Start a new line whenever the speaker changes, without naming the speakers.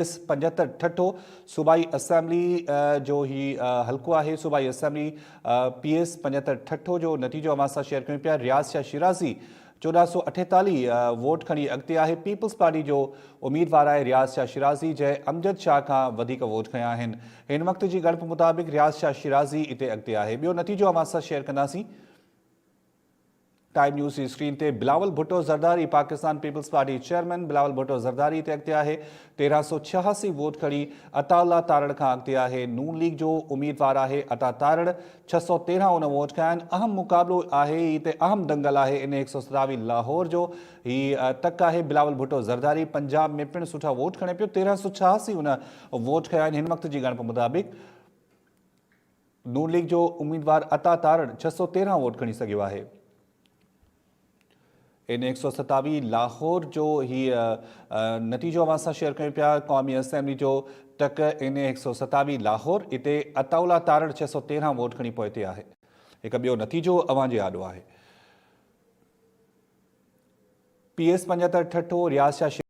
75 ठठो सूबाई असेंबली जो ही हल्को है। सूबाई असेंबली PS 75 ठठो जो नतीजो अवां सां शेयर कयूं पिया। रियाज़ शाह शिराज़ी 1448 वोट खणी अॻिते आहे। पीपल्स पार्टी जो उम्मीदवार है रियाज़ शाह शिराज़ी, जंहिं अमजद शाह खां वधीक वोट खया आहिनि। हिन वक़्त जी ॻणप मुताबिक़ रियाज़ शाह शिराज़ी इते अॻिते आहे। ॿियो नतीजो अवां सां शेयर कंदासीं। टाइम न्यूज़ की स्क्रीन ते बिलावल भुट्टो ज़रदारी पाकिस्तान पीपल्स पार्टी चेयरमैन बिलावल भुट्टो ज़रदारी ते अॻिते आहे। 1386 वोट खणी अताउल्ला तारड़ खां अॻिते आहे। नून लीग जो उम्मीदवार आहे अता तारड़, 613 उन वोट खया आहिनि। अहम मुक़ाबलो आहे, हिते अहम दंगल आहे इन 127 लाहौर जो। ही तक आहे बिलावल भुट्टो ज़रदारी पंजाब में पिण सुठा वोट खणे पियो। 1386 उन वोट खया आहिनि। हिन वक़्त जी ॻणप मुताबिक़ नून लीग जो उम्मीदवार अता तारड़ 613 वोट खणी सघियो आहे। इन 127 लाहौर जो ही नतीजो अवां सां शेयर कयूं पिया। क़ौमी असेंबली जो टक इन 127 लाहौर, इते अताउल्ला तारड़ 613 वोट खणी पोइते आहे। हिकु ॿियो नतीजो अवां जे आॾो आहे। PS 75 ठठो रियाज़ शाह